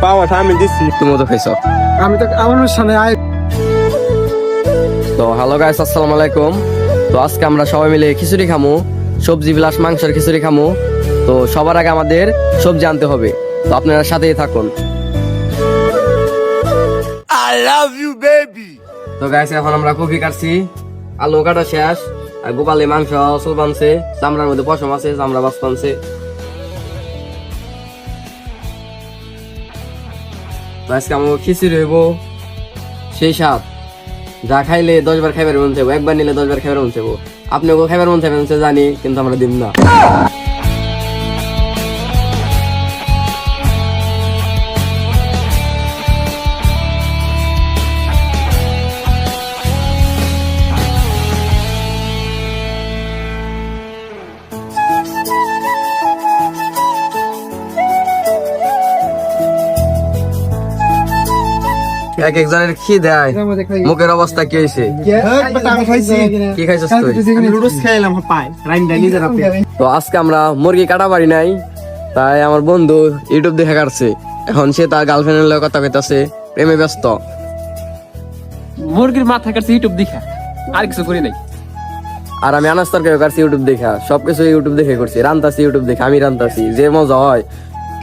পাওয়াটা আমি দিচ্ছি। তুমি তো খাইছো। আমি তো আমার অনুষ্ঠানে তো হ্যালো গাইস, আসসালামু আলাইকুম। তো আজকে আমরা সবাই মিলে খিচুড়ি খামু, সবজি বিলাস মাংসের খিচুড়ি খামু। তো সবার আগে আমাদের সবজি আনতে হবে, তো আপনারা সাথেই থাকুন। I love you baby. তো গাইস এখন আমরা কপি কাটছি, আলু কাটা শেষ, আর গোপালে মাংস সব আনছে, চামড়ার মধ্যে পশম আছে, চামড়া বাস আনছে। তো আজকে আমার খিচুড়ি হইব সেই স্বাদ, যা খাইলে 10 বার খাইবার মন চাইবো, একবার নিলে 10 বার খাইবার মন চাইবো। আপনিও খাইবার মন চাইবেন জানি, কিন্তু আমরা দিন না। এক একজনের কি দেয়, মুখের অবস্থা কি হয়েছে? কি খাইছিস তুই? নুডলস খাইলাম নিজের হাতে। তো আজকে আমরা মুরগি কাটা পারি নাই, তাই আমার বন্ধু ইউটিউব দেখে কাটছে। এখন সে তার গার্লফ্রেন্ডের লগে কথা কইতাছে, প্রেমে ব্যস্ত। মুরগির মাথা কাটছে ইউটিউব দেখা, আর কিছু করি নাই। আর আমি আনাজ তরকারি কাটছি ইউটিউব দেখা, সবকিছু ইউটিউব দেখে করছি। রান্তাছি ইউটিউব দেখে, আমি রান্তাছি, যে মজা হয়।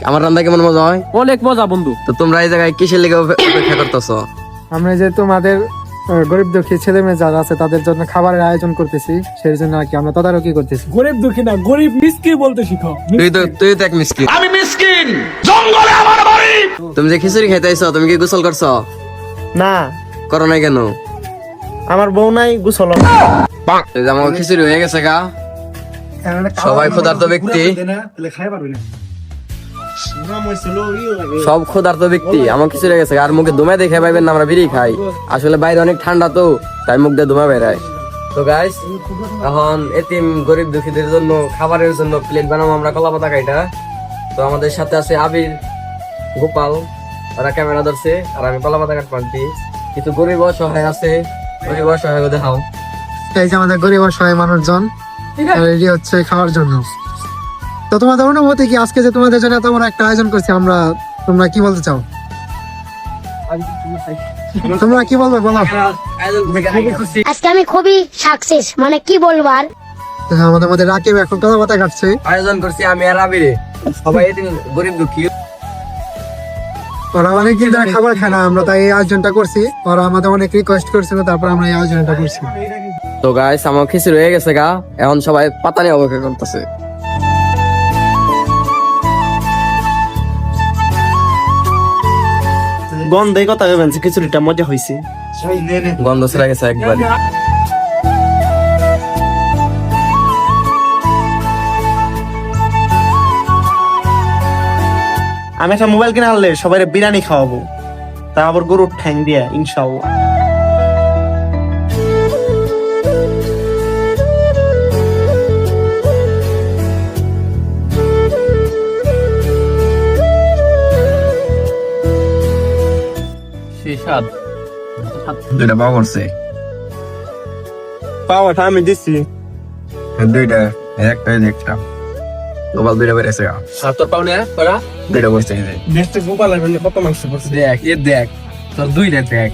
আমার রান্না কেমন মজা হয়? অনেক মজা বন্ধু। তো তোমরা এই জায়গায় কিসের লেগে অপেক্ষা করতেছ? আমরা যে তোমাদের গরিব দুঃখী ছেলে মেয়ে যারা আছে তাদের জন্য খাবারের আয়োজন করতেছি, সেই জন্য আর কি আমরা তদারকি করতেছি। গরিব দুঃখী না, গরিব মিসকিন বলতে শিখো। তুই তো এক মিসকিন। আমি মিসকিন, জঙ্গলে আমার বাড়ি। তুমি যে খিচুড়ি খাইতে আইছো, তুমি কি গোসল করছো? না, করো নাই কেন? আমার বউ নাই, গোসল। এই যে আমার খিচুড়ি হয়ে গেছে গা। সবাই ক্ষুধার্ত ব্যক্তি, সব ক্ষুধার্ত ব্যক্তি। আমার খিচুড়ি হয়ে গেছে, আর মুখে ধুমায় দেখে পাইবেন না, আমরা বিড়ি খাই। আসলে বাইরে অনেক ঠান্ডা, তো তাই মুখ দিয়ে ধুমা বেরায়। তো গাইস, এখন এতিম গরিব দুঃখীদের জন্য খাবারের জন্য প্লেট বানাবো আমরা কলা পাতা কাইটা। তো আমাদের সাথে আছে আবির, গোপাল, ওরা ক্যামেরা ধরছে, আর আমি কলা পাতা কাট পারছি। কিছু গরিব অসহায় আছে, গরিব অসহায় দেখাও। এই যে আমাদের গরিব অসহায় মানুষজন রেডি হচ্ছে খাওয়ার জন্য। তো তোমাদের অনুভূতি কি আজকে যে তোমাদের জন্য এত বড় একটা আয়োজন করছি আমরা, তোমরা কি বলতে চাও? তোমরা কি বলবে বলো? আজকে আমি খুবই সাকসেস, মানে কি বলবো আর। আমাদের মধ্যে রাকিব এখন কলা পাতা কাটছে। আয়োজন করছি আমি আর আবিরে, সবাই এতিম গরিব দুঃখী। ওরা অনেকদিন ধরে খাবার খায় না, আমরা তাই এই আয়োজনটা করছি। ওরা আমাদের অনেক রিকোয়েস্ট করছিল, তারপর আমরা এই আয়োজনটা করছি। তো গাইস, আমার খিচুড়ি হয়ে গেছে গা, এখন সবাই পাতা নিয়ে অপেক্ষা করতেছে। গন্ধে কথা ভেবেন, খিচুড়িটা মজা হয়েছে। গন্ধ ছেড়ে গেছে একবার। আমি একটা মোবাইল কিনে আনলে সবাই বিরিয়ানি খাওয়াবো, তা আবার গরুর ঠ্যাং দিয়া, ইনশাআল্লাহ। দুইটা পাওয়া করছে, পাওয়াটা আমি দিচ্ছি। দুইটা, একটা একটা গোপাল দুইটা বেড়েছে গা। তোর পাও না তোরা দুইটা বসছে। দেশটা গোপালের জন্য কত মাংস পড়ছে। দেখ, এ দেখ, তোর দুইটা দেখ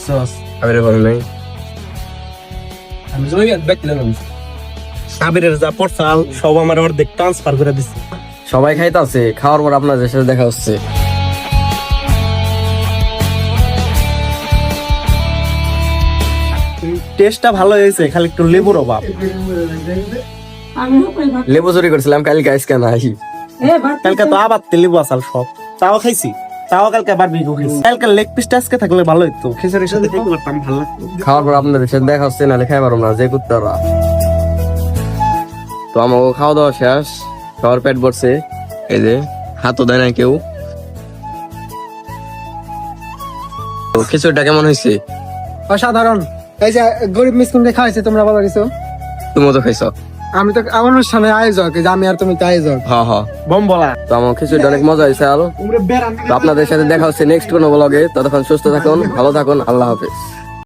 সস। আবিরে বলে নাই, আমি জমি ব্যক্তি না। সাবিরের যা পড়ছাল সব আমার অর্ধেক ট্রান্সফার করে দিচ্ছে। সবাই খাইতাছে, খাওয়ার পর আপনাদের সাথে দেখা হচ্ছে। টেস্টটা ভালো হয়েছে, খালি একটু লেবুর অভাব। লেবু চুরি করছিলাম কালকে, আজকে নাই। কালকে তো আবার লেবু আসাল সব, তাও খাইছি। তাও কালকে আবার বিগু খাইছি। কালকে লেগ পিসটা আজকে থাকলে ভালো হইতো, খিচুড়ির সাথে খেতে পারতাম, ভালো লাগতো। খাওয়ার পর আপনাদের সাথে দেখা হচ্ছে, নাহলে খাই পারবো না, যে কুত্তারা। তো আমাকে খাওয়া দাওয়া শেষ, খাওয়ার পেট ভরছে। এই যে হাতও দেয় না কেউ। তো খিচুড়িটা কেমন হয়েছে? অসাধারণ। এই যে গরিব মিসকিনকে খাওয়াইছে, তোমরা বলো কিছু। তুমিও তো খাইছো। আমি তো আমার অনুষ্ঠানে আয়োজক, এই যে আমি আর তুমি তো আয়োজক। হ্যাঁ হ্যাঁ, বম বলা। তো আমার খিচুড়িটা অনেক মজা হয়েছে। আর তো আপনাদের সাথে দেখা হচ্ছে নেক্সট কোনো ব্লগে। ততক্ষণ সুস্থ থাকুন, ভালো থাকুন, আল্লাহ হাফেজ।